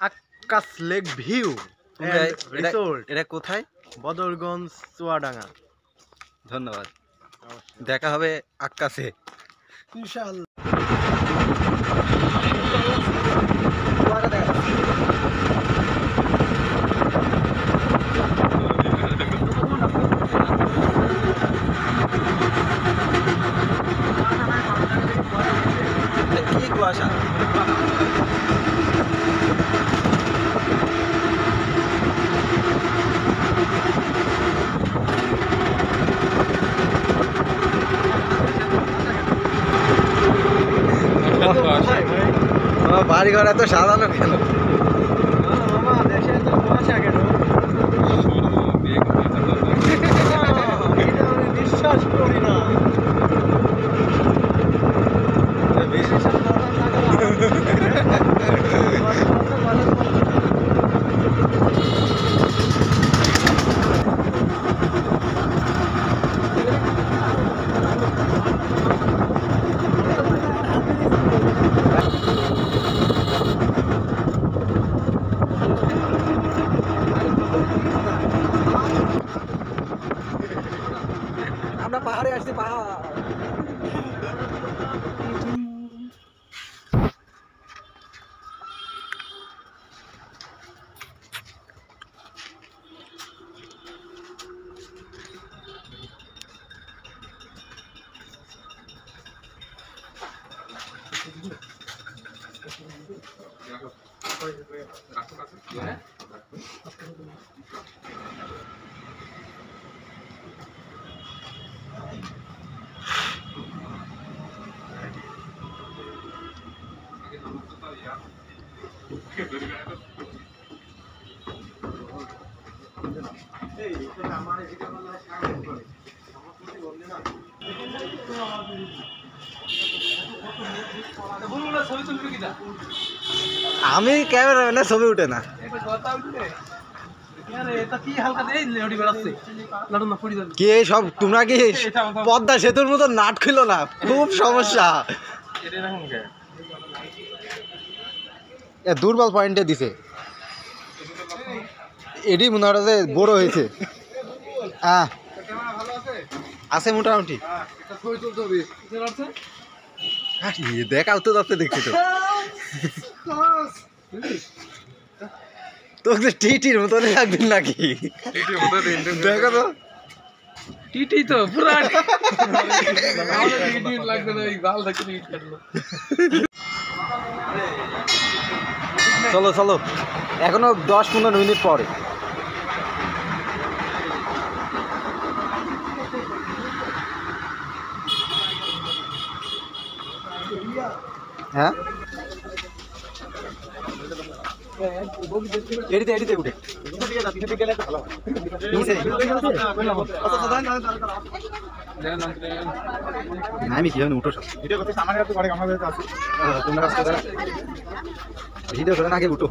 Akkas lake view resort. এটা কোথায়? বদরগঞ্জ, চুয়াডাঙ্গা। ধন্যবাদ, দেখা হবে আক্কাসে ইনশাআল্লাহ। কি কুয়াশা! বাড়ি ঘর এত সাজানো কেন? দেশে তো কুয়াশা কেন? বিশ্বাস করি না। আমরা পাহাড়ে আসছি, পাহাড়। আমি ক্যামেরা না, ছবি উঠে না। কি সব তোমরা কি পদ্মা সেতুর মতো নাট খুলো না? খুব সমস্যা। দুর্বল পয়েন্টে দিছে, এডি মনে হয় যে বড় হয়েছে। হ্যাঁ আছে মোটামুটি। দেখা তো যাচ্ছে, দেখছি তো তোকে টিটির মতো লাগবেন নাকি? দেখো তো টিটি তো পুরা চলো চলো, এখনো 10-15 মিনিট পরে। হ্যাঁ এডিতে এডিতে উঠে আমি কি জানি উঠো সব ভিডিও করে আগে উঠো,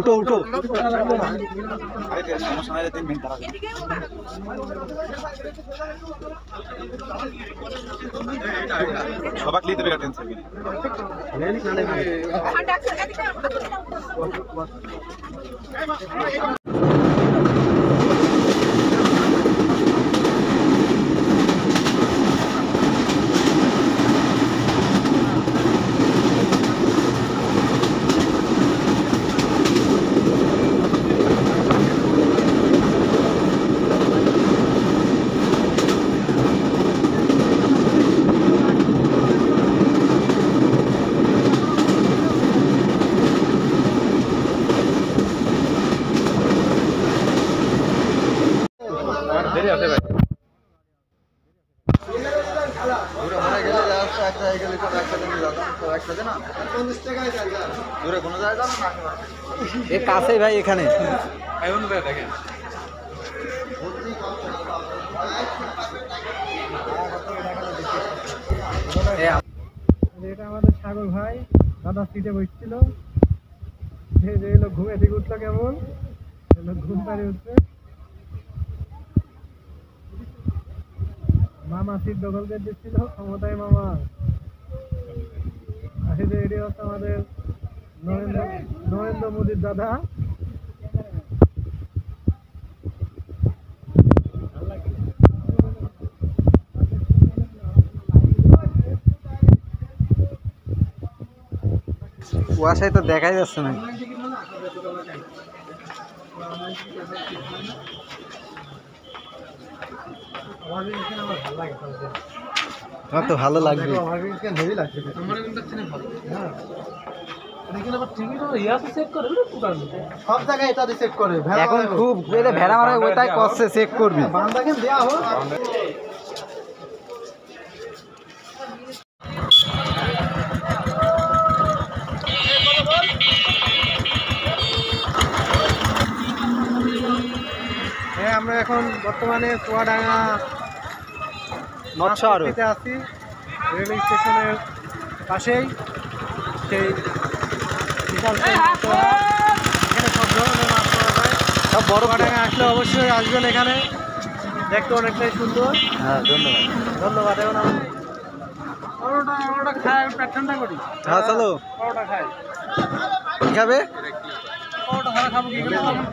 উঠো উঠো। সবাক লিতে বেটা টেনশন কাছে ভাই এখানে এটা আমাদের সাগর ভাই দাদা সিটে বসছিল, ঘুমে থেকে উঠলো কেমন ঘুম পাড়ি উঠছে। মামা সিট দখল করে দিচ্ছিল, ক্ষমতায় মামা। এটি হচ্ছে আমাদের নরেন্দ্র মোদীর দাদা। কুয়াশায় তো দেখাই যাচ্ছে না। আমার তো ভালো লাগবে। সব জায়গায় এটা চেক করে এখন খুব ভেড়া মারা ওইটাই করছে, চেক করবি। বান্দাকে দেওয়া হোক। হ্যাঁ, আমরা এখন বর্তমানে চুয়াডাঙ্গা মৎস্য আড়ত আছি, রেল স্টেশনের পাশেই। সেই বিশাল এখানে সব ধরনের মাছ পাওয়া যায়। সব বড় চুয়াডাঙ্গা আসলে অবশ্যই আসবেন, এখানে দেখতে অনেকটাই সুন্দর। হ্যাঁ, ধন্যবাদ। ধন্যবাদ। এখন আমি পরোটা খাই, পেট ঠান্ডা করি। হ্যাঁ, চলো। পরোটা খাই। কি খাবে? পরোটা ছাড়া খাবো কি?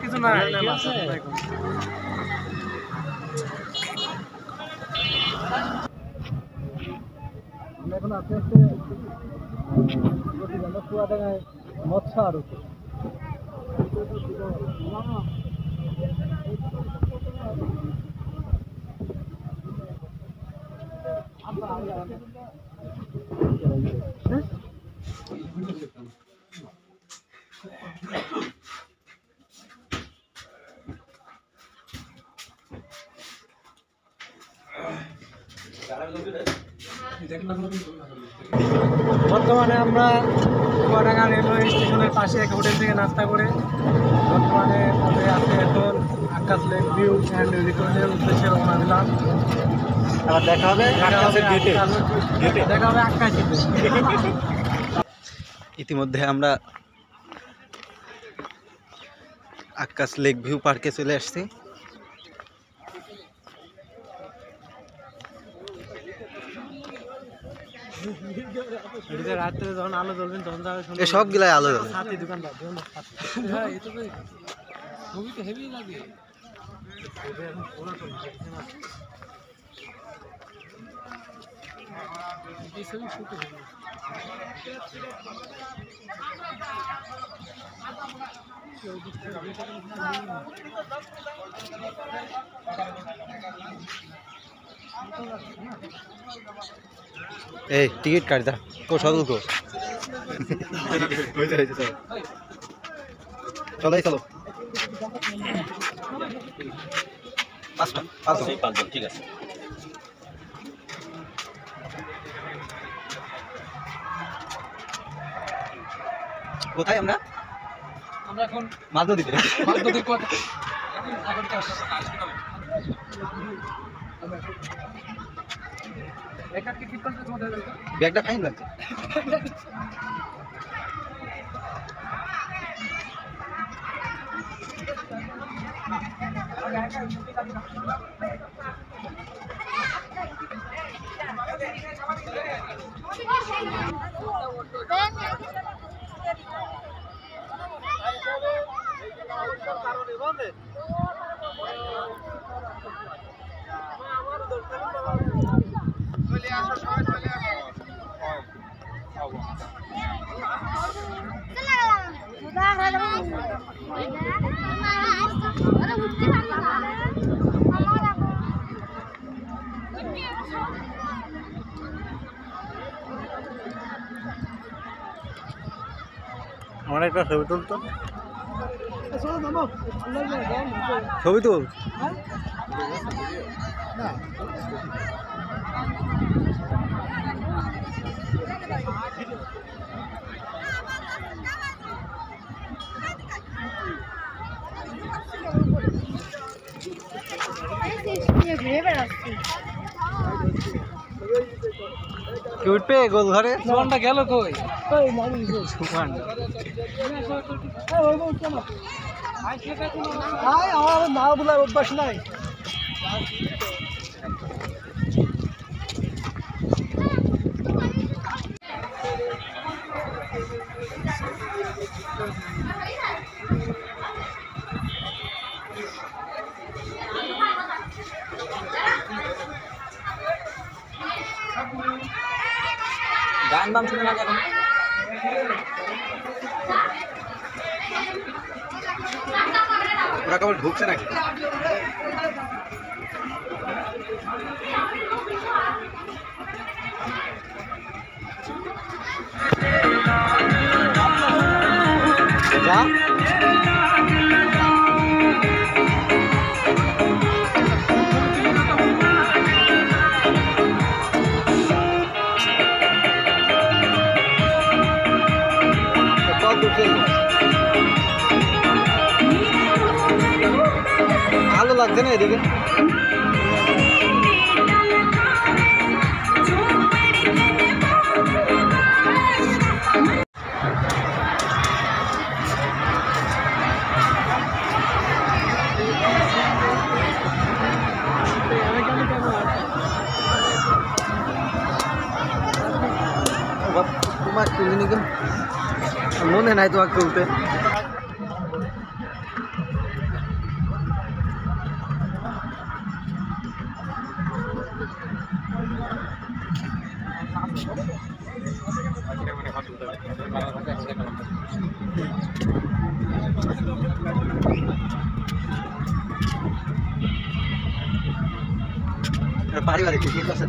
কিছু না। আমরা এখন আস্তে আস্তে চুয়াডাঙ্গায় মৎস্য আড়ত। বর্তমানে আমরা চুয়াডাঙ্গা রেলওয়ে স্টেশনের পাশে এক হোটেল থেকে নাস্তা করে বর্তমানে পথে আছে এখন আকাশ লেক ভিউ অ্যান্ড রিকর্ডের উদ্দেশ্যে রওনা দিলাম। আবার দেখা হবে দেখা হবে আকাশিতে। ইতিমধ্যে আমরা আকাশ লেক ভিউ পার্কে চলে আসছি। রাত্রে যখন আলো জ্বলবেন তখন এই সবগুলাই আলো জ্বলে। সাথী দোকানদার হ্যাঁ, এই তো ছবি তো হেভি লাগে। এই টিকিট কাট দা কো সদল কো চলো চলো পাঁচজন ঠিক আছে। কোথায় আমরা এখন মাছ নদীতে। নদীর কথা ব্যাগটা ফাইন লাগছে। আমার একটা ছবি তুলতো, ছবি তুল। কি উঠবে গোল ঘরে? সুমানটা গেল কই? আমার না বলার অভ্যাস নাই। গান বাম শুনে না এখন ওরা কেবল ঢুকছে নাকি যা ভালো লাগছে না এদিকে তোমার তুলিনি কেন মনে নাই তোমাকে তুলতে পারিবারিক ঠিক আছে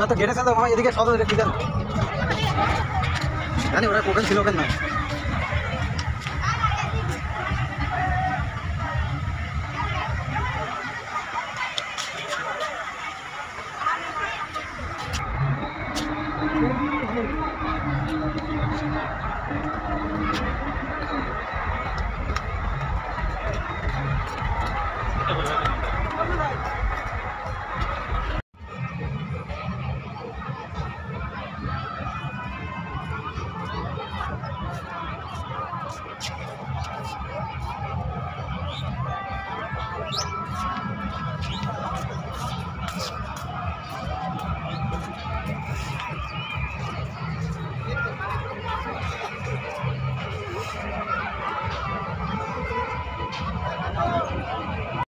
তো ঘেটে তো আমার এদিকে সব ঠিক আছে জানি ওরা কোকেন ছিল ওখানে না